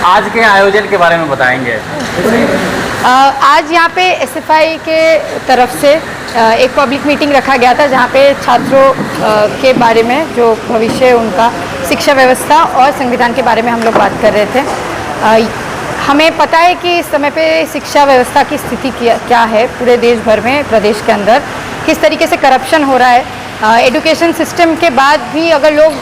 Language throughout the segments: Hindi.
आज के आयोजन के बारे में बताएंगे। आज यहाँ पे एसएफआई के तरफ से एक पब्लिक मीटिंग रखा गया था, जहाँ पे छात्रों के बारे में जो भविष्य है उनका, शिक्षा व्यवस्था और संविधान के बारे में हम लोग बात कर रहे थे। हमें पता है कि इस समय पे शिक्षा व्यवस्था की स्थिति क्या है पूरे देश भर में, प्रदेश के अंदर किस तरीके से करप्शन हो रहा है। एजुकेशन सिस्टम के बाद भी अगर लोग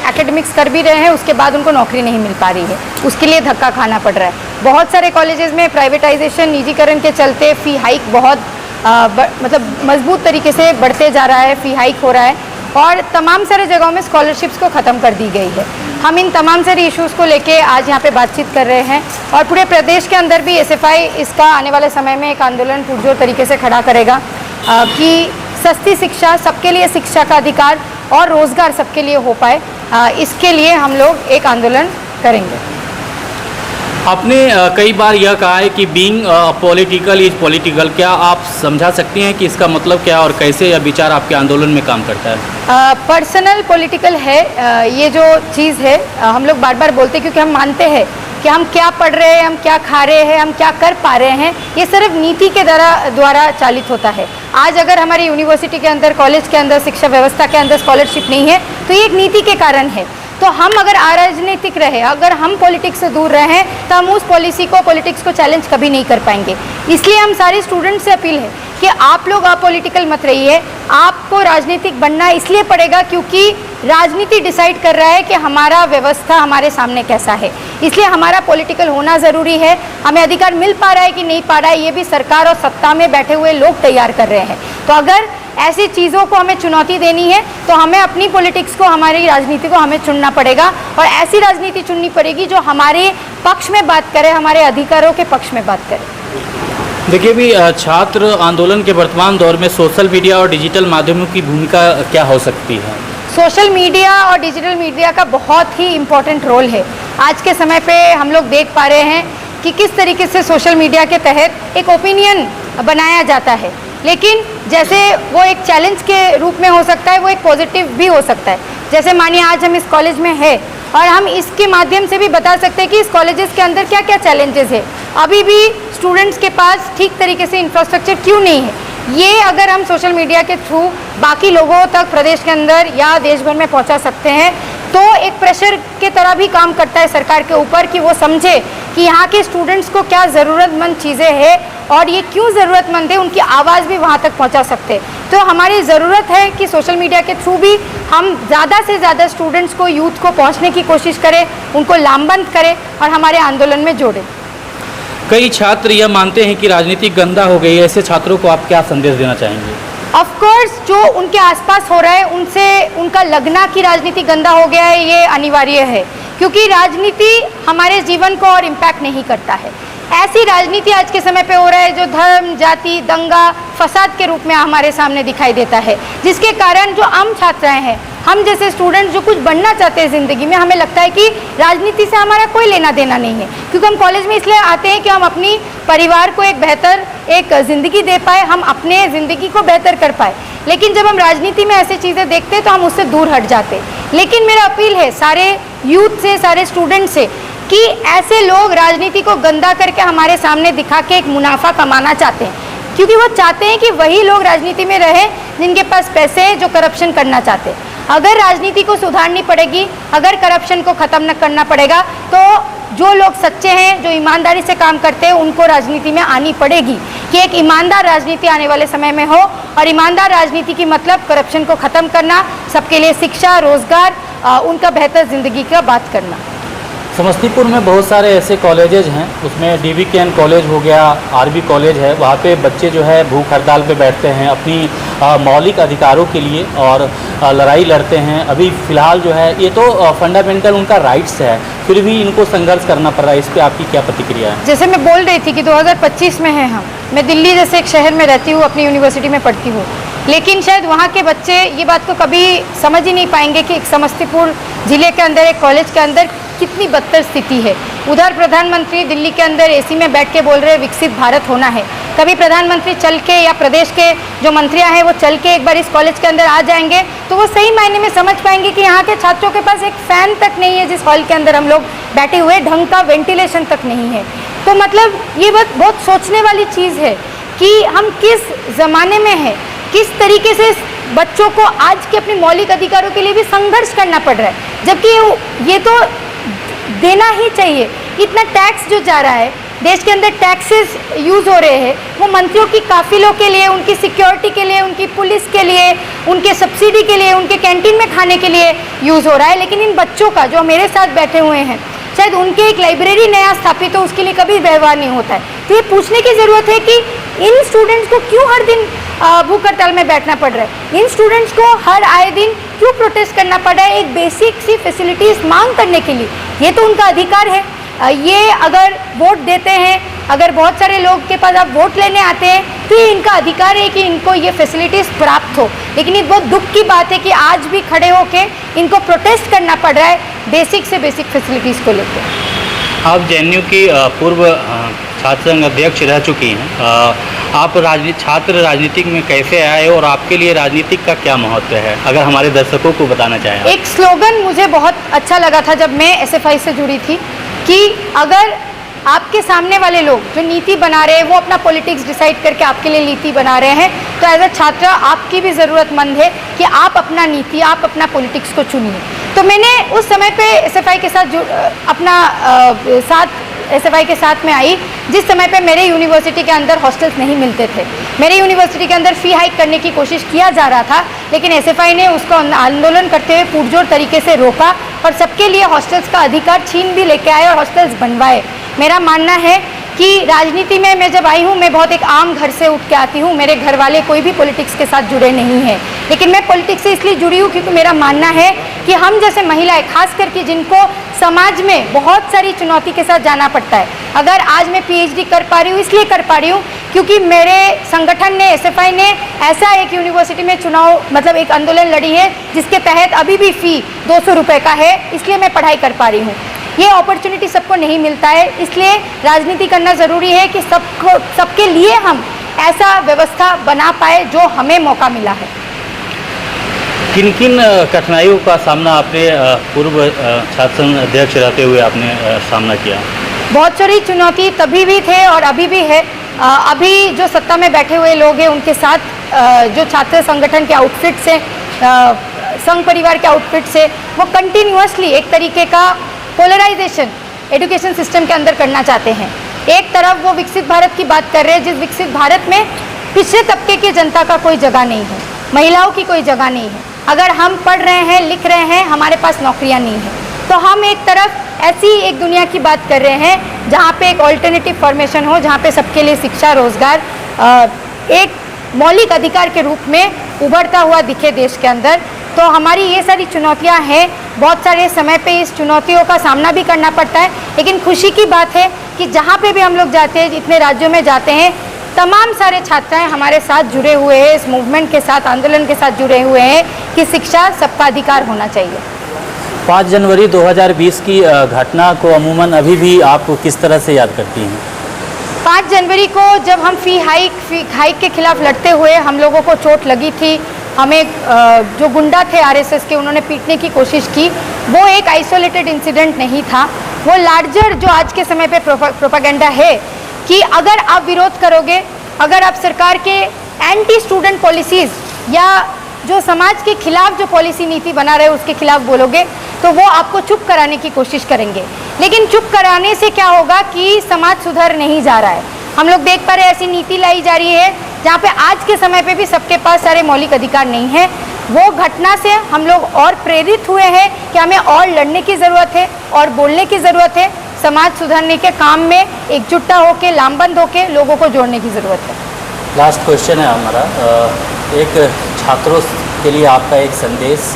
एकेडमिक्स कर भी रहे हैं, उसके बाद उनको नौकरी नहीं मिल पा रही है, उसके लिए धक्का खाना पड़ रहा है। बहुत सारे कॉलेजेस में प्राइवेटाइजेशन, निजीकरण के चलते फ़ी हाइक बहुत मतलब मजबूत तरीके से बढ़ते जा रहा है, फ़ी हाइक हो रहा है और तमाम सारे जगहों में स्कॉलरशिप्स को ख़त्म कर दी गई है। हम इन तमाम सारे इश्यूज़ को लेके आज यहाँ पे बातचीत कर रहे हैं और पूरे प्रदेश के अंदर भी एसएफआई इसका आने वाले समय में एक आंदोलन पुरजोर तरीके से खड़ा करेगा कि सस्ती शिक्षा, सबके लिए शिक्षा का अधिकार और रोज़गार सबके लिए हो पाए। इसके लिए हम लोग एक आंदोलन करेंगे। आपने कई बार यह कहा है कि बीइंग पॉलिटिकल इज पॉलिटिकल, क्या आप समझा सकती हैं कि इसका मतलब क्या और कैसे यह विचार आपके आंदोलन में काम करता है? पर्सनल पॉलिटिकल है ये जो चीज़ है, हम लोग बार बार बोलते हैं क्योंकि हम मानते हैं कि हम क्या पढ़ रहे हैं, हम क्या खा रहे हैं, हम क्या कर पा रहे हैं, ये सिर्फ नीति के द्वारा चालित होता है। आज अगर हमारी यूनिवर्सिटी के अंदर, कॉलेज के अंदर, शिक्षा व्यवस्था के अंदर स्कॉलरशिप नहीं है तो ये एक नीति के कारण है। तो हम अगर अराजनीतिक रहे, अगर हम पॉलिटिक्स से दूर रहे तो हम उस पॉलिसी को, पॉलिटिक्स को चैलेंज कभी नहीं कर पाएंगे। इसलिए हम सारे स्टूडेंट्स से अपील है कि आप लोग अपॉलिटिकल मत रहिए, आपको राजनीतिक बनना इसलिए पड़ेगा क्योंकि राजनीति डिसाइड कर रहा है कि हमारा व्यवस्था हमारे सामने कैसा है, इसलिए हमारा पॉलिटिकल होना ज़रूरी है। हमें अधिकार मिल पा रहा है कि नहीं पा रहा है, ये भी सरकार और सत्ता में बैठे हुए लोग तैयार कर रहे हैं। तो अगर ऐसी चीज़ों को हमें चुनौती देनी है तो हमें अपनी पॉलिटिक्स को, हमारी राजनीति को हमें चुनना पड़ेगा और ऐसी राजनीति चुननी पड़ेगी जो हमारे पक्ष में बात करे, हमारे अधिकारों के पक्ष में बात करे। देखिए भी छात्र आंदोलन के वर्तमान दौर में सोशल मीडिया और डिजिटल माध्यमों की भूमिका क्या हो सकती है? सोशल मीडिया और डिजिटल मीडिया का बहुत ही इम्पोर्टेंट रोल है। आज के समय पे हम लोग देख पा रहे हैं कि किस तरीके से सोशल मीडिया के तहत एक ओपिनियन बनाया जाता है, लेकिन जैसे वो एक चैलेंज के रूप में हो सकता है, वो एक पॉजिटिव भी हो सकता है। जैसे मानिए आज हम इस कॉलेज में है और हम इसके माध्यम से भी बता सकते हैं कि इस कॉलेजेस के अंदर क्या क्या चैलेंजेस है, अभी भी स्टूडेंट्स के पास ठीक तरीके से इंफ्रास्ट्रक्चर क्यों नहीं है। ये अगर हम सोशल मीडिया के थ्रू बाकी लोगों तक प्रदेश के अंदर या देश भर में पहुंचा सकते हैं तो एक प्रेशर के तरह भी काम करता है सरकार के ऊपर कि वो समझे कि यहाँ के स्टूडेंट्स को क्या ज़रूरतमंद चीज़ें हैं और ये क्यों ज़रूरतमंद है, उनकी आवाज़ भी वहाँ तक पहुँचा सकते हैं। तो हमारी ज़रूरत है कि सोशल मीडिया के थ्रू भी हम ज़्यादा से ज़्यादा स्टूडेंट्स को, यूथ को पहुँचने की कोशिश करें, उनको लामबंद करें और हमारे आंदोलन में जोड़ें। कई छात्र यह मानते हैं कि राजनीति गंदा हो गई है, ऐसे छात्रों को आप क्या संदेश देना चाहेंगे? ऑफ कोर्स जो उनके आसपास हो रहा है उनसे उनका लगना कि राजनीति गंदा हो गया है ये अनिवार्य है, क्योंकि राजनीति हमारे जीवन को और इम्पैक्ट नहीं करता है। ऐसी राजनीति आज के समय पे हो रहा है जो धर्म, जाति, दंगा, फसाद के रूप में हमारे सामने दिखाई देता है, जिसके कारण जो आम छात्राएं हैं, हम जैसे स्टूडेंट जो कुछ बनना चाहते हैं ज़िंदगी में, हमें लगता है कि राजनीति से हमारा कोई लेना देना नहीं है, क्योंकि हम कॉलेज में इसलिए आते हैं कि हम अपनी परिवार को एक बेहतर एक ज़िंदगी दे पाए, हम अपने ज़िंदगी को बेहतर कर पाए। लेकिन जब हम राजनीति में ऐसी चीज़ें देखते हैं तो हम उससे दूर हट जाते हैं। लेकिन मेरा अपील है सारे यूथ से, सारे स्टूडेंट से कि ऐसे लोग राजनीति को गंदा करके हमारे सामने दिखा के एक मुनाफा कमाना चाहते हैं, क्योंकि वो चाहते हैं कि वही लोग राजनीति में रहें जिनके पास पैसे हैं, जो करप्शन करना चाहते हैं। अगर राजनीति को सुधारनी पड़ेगी, अगर करप्शन को ख़त्म न करना पड़ेगा तो जो लोग सच्चे हैं, जो ईमानदारी से काम करते हैं, उनको राजनीति में आनी पड़ेगी कि एक ईमानदार राजनीति आने वाले समय में हो। और ईमानदार राजनीति की मतलब करप्शन को ख़त्म करना, सबके लिए शिक्षा, रोज़गार, उनका बेहतर ज़िंदगी का बात करना। समस्तीपुर में बहुत सारे ऐसे कॉलेजेज हैं, उसमें DVKN कॉलेज हो गया, RB कॉलेज है, वहाँ पे बच्चे जो है भूख हड़ताल पे बैठते हैं अपनी मौलिक अधिकारों के लिए और लड़ाई लड़ते हैं। अभी फ़िलहाल जो है ये तो फंडामेंटल उनका राइट्स है, फिर भी इनको संघर्ष करना पड़ रहा है। इस पर आपकी क्या प्रतिक्रिया है? जैसे मैं बोल रही थी कि 2025 में है हम, मैं दिल्ली जैसे एक शहर में रहती हूँ, अपनी यूनिवर्सिटी में पढ़ती हूँ, लेकिन शायद वहाँ के बच्चे ये बात को कभी समझ ही नहीं पाएंगे कि एक समस्तीपुर ज़िले के अंदर, एक कॉलेज के अंदर कितनी बदतर स्थिति है। उधर प्रधानमंत्री दिल्ली के अंदर AC में बैठ के बोल रहे हैं विकसित भारत होना है, कभी प्रधानमंत्री चल के या प्रदेश के जो मंत्रियां हैं वो चल के एक बार इस कॉलेज के अंदर आ जाएंगे तो वो सही मायने में समझ पाएंगे कि यहाँ के छात्रों के पास एक फ़ैन तक नहीं है जिस हॉल के अंदर हम लोग बैठे हुए, ढंग का वेंटिलेशन तक नहीं है। तो मतलब ये बात बहुत सोचने वाली चीज़ है कि हम किस ज़माने में हैं, किस तरीके से बच्चों को आज के अपने मौलिक अधिकारों के लिए भी संघर्ष करना पड़ रहा है, जबकि ये तो देना ही चाहिए। इतना टैक्स जो जा रहा है, देश के अंदर टैक्सेस यूज़ हो रहे हैं, वो मंत्रियों की काफिलों के लिए, उनकी सिक्योरिटी के लिए, उनकी पुलिस के लिए, उनके सब्सिडी के लिए, उनके कैंटीन में खाने के लिए यूज़ हो रहा है। लेकिन इन बच्चों का जो मेरे साथ बैठे हुए हैं, शायद उनके एक लाइब्रेरी नया स्थापित हो, उसके लिए कभी व्यवहार नहीं होता है। तो ये पूछने की ज़रूरत है कि इन स्टूडेंट्स को क्यों हर दिन भूख हड़ताल में बैठना पड़ रहा है, इन स्टूडेंट्स को हर आए दिन क्यों प्रोटेस्ट करना पड़ रहा है एक बेसिक सी फैसिलिटीज़ मांग करने के लिए। ये तो उनका अधिकार है। ये अगर वोट देते हैं, अगर बहुत सारे लोग के पास आप वोट लेने आते हैं तो ये इनका अधिकार है कि इनको ये फैसिलिटीज़ प्राप्त हो। लेकिन ये बहुत दुख की बात है कि आज भी खड़े होके इनको प्रोटेस्ट करना पड़ रहा है बेसिक से बेसिक फैसिलिटीज़ को लेकर। आप जेएनयू की पूर्व छात्र संघ अध्यक्ष रह चुकी हैं। आप छात्र राजनीतिक में कैसे आए और आपके लिए राजनीतिक का क्या महत्व है, अगर हमारे दर्शकों को बताना चाहें? एक स्लोगन मुझे बहुत अच्छा लगा था जब मैं एसएफआई से जुड़ी थी कि अगर आपके सामने वाले लोग जो नीति बना रहे हैं वो अपना पॉलिटिक्स डिसाइड करके आपके लिए नीति बना रहे हैं, तो एज अ छात्रा आपकी भी ज़रूरतमंद है कि आप अपना नीति, आप अपना पॉलिटिक्स को चुनिए। तो मैंने उस समय पे एसएफआई के साथ एसएफआई के साथ में आई जिस समय पे मेरे यूनिवर्सिटी के अंदर हॉस्टल्स नहीं मिलते थे। मेरे यूनिवर्सिटी के अंदर फ़ी हाइक करने की कोशिश किया जा रहा था, लेकिन एसएफआई ने उसको आंदोलन करते हुए पुरजोर तरीके से रोका और सबके लिए हॉस्टल्स का अधिकार छीन भी लेके आए और हॉस्टल्स बनवाए। मेरा मानना है कि राजनीति में मैं जब आई हूँ, मैं बहुत एक आम घर से उठ के आती हूँ, मेरे घर वाले कोई भी पॉलिटिक्स के साथ जुड़े नहीं हैं, लेकिन मैं पॉलिटिक्स से इसलिए जुड़ी हूँ क्योंकि मेरा मानना है कि हम जैसे महिलाएं, खास करके जिनको समाज में बहुत सारी चुनौती के साथ जाना पड़ता है, अगर आज मैं पीएचडी कर पा रही हूँ इसलिए कर पा रही हूँ क्योंकि मेरे संगठन ने, एसएफआई ने ऐसा एक यूनिवर्सिटी में चुनाव मतलब एक आंदोलन लड़ी है जिसके तहत अभी भी फ़ी 200 रुपये का है, इसलिए मैं पढ़ाई कर पा रही हूँ। ये अपॉर्चुनिटी सबको नहीं मिलता है, इसलिए राजनीति करना ज़रूरी है कि सबके लिए हम ऐसा व्यवस्था बना पाए जो हमें मौका मिला है। किन किन कठिनाइयों का सामना आपने पूर्व छात्र संघ अध्यक्ष रहते हुए आपने सामना किया? बहुत सारी चुनौती तभी भी थे और अभी भी है। अभी जो सत्ता में बैठे हुए लोग हैं उनके साथ जो छात्र संगठन के आउटफिट से, संघ परिवार के आउटफिट से, वो कंटिन्यूअसली एक तरीके का पोलराइजेशन एजुकेशन सिस्टम के अंदर करना चाहते हैं। एक तरफ वो विकसित भारत की बात कर रहे हैं जिस विकसित भारत में पिछड़े तबके की जनता का कोई जगह नहीं है, महिलाओं की कोई जगह नहीं है। अगर हम पढ़ रहे हैं, लिख रहे हैं, हमारे पास नौकरियां नहीं हैं, तो हम एक तरफ ऐसी एक दुनिया की बात कर रहे हैं जहाँ पे एक ऑल्टरनेटिव फॉर्मेशन हो, जहाँ पे सबके लिए शिक्षा, रोजगार एक मौलिक अधिकार के रूप में उभरता हुआ दिखे देश के अंदर। तो हमारी ये सारी चुनौतियाँ हैं, बहुत सारे समय पे इस चुनौतियों का सामना भी करना पड़ता है, लेकिन खुशी की बात है कि जहाँ पे भी हम लोग जाते हैं, जितने राज्यों में जाते हैं, तमाम सारे छात्राएं हमारे साथ जुड़े हुए हैं, इस मूवमेंट के साथ, आंदोलन के साथ जुड़े हुए हैं कि शिक्षा सबका अधिकार होना चाहिए। 5 जनवरी 2020 की घटना को अमूमन अभी भी आप किस तरह से याद करती हैं? 5 जनवरी को जब हम फ़ी हाइक के खिलाफ लड़ते हुए हम लोगों को चोट लगी थी, हमें जो गुंडा थे आरएसएस के, उन्होंने पीटने की कोशिश की, वो एक आइसोलेटेड इंसिडेंट नहीं था। वो लार्जर जो आज के समय पे प्रोपागेंडा है कि अगर आप विरोध करोगे, अगर आप सरकार के एंटी स्टूडेंट पॉलिसीज़ या जो समाज के खिलाफ जो पॉलिसी नीति बना रहे उसके खिलाफ बोलोगे, तो वो आपको चुप कराने की कोशिश करेंगे। लेकिन चुप कराने से क्या होगा कि समाज सुधर नहीं जा रहा है। हम लोग देख पा रहे हैं ऐसी नीति लाई जा रही है जहाँ पे आज के समय पे भी सबके पास सारे मौलिक अधिकार नहीं है। वो घटना से हम लोग और प्रेरित हुए हैं कि हमें और लड़ने की ज़रूरत है और बोलने की ज़रूरत है। समाज सुधारने के काम में एकजुटता होकर, लामबंद होकर लोगों को जोड़ने की ज़रूरत है। लास्ट क्वेश्चन है हमारा, एक छात्रों के लिए आपका एक संदेश।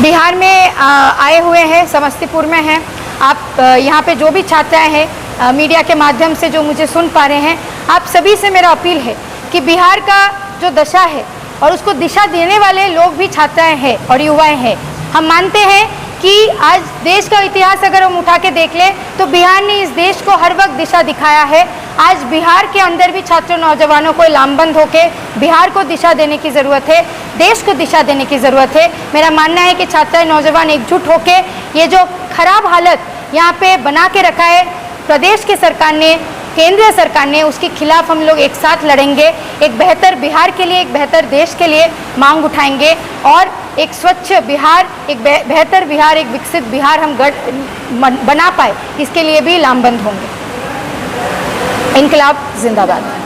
बिहार में आए हुए हैं, समस्तीपुर में हैं आप, यहाँ पे जो भी छात्राएं हैं, मीडिया के माध्यम से जो मुझे सुन पा रहे हैं, आप सभी से मेरा अपील है कि बिहार का जो दशा है और उसको दिशा देने वाले लोग भी छात्राएं हैं और युवाएं हैं। हम मानते हैं कि आज देश का इतिहास अगर हम उठा के देख ले तो बिहार ने इस देश को हर वक्त दिशा दिखाया है। आज बिहार के अंदर भी छात्र नौजवानों को लामबंद होके बिहार को दिशा देने की ज़रूरत है, देश को दिशा देने की ज़रूरत है। मेरा मानना है कि छात्र नौजवान एकजुट होके ये जो खराब हालत यहाँ पे बना के रखा है प्रदेश की सरकार ने, केंद्रीय सरकार ने, उसके खिलाफ हम लोग एक साथ लड़ेंगे। एक बेहतर बिहार के लिए, एक बेहतर देश के लिए मांग उठाएंगे और एक स्वच्छ बिहार, एक बेहतर बिहार, एक विकसित बिहार हम बना पाए, इसके लिए भी लामबंद होंगे। इनकलाब जिंदाबाद।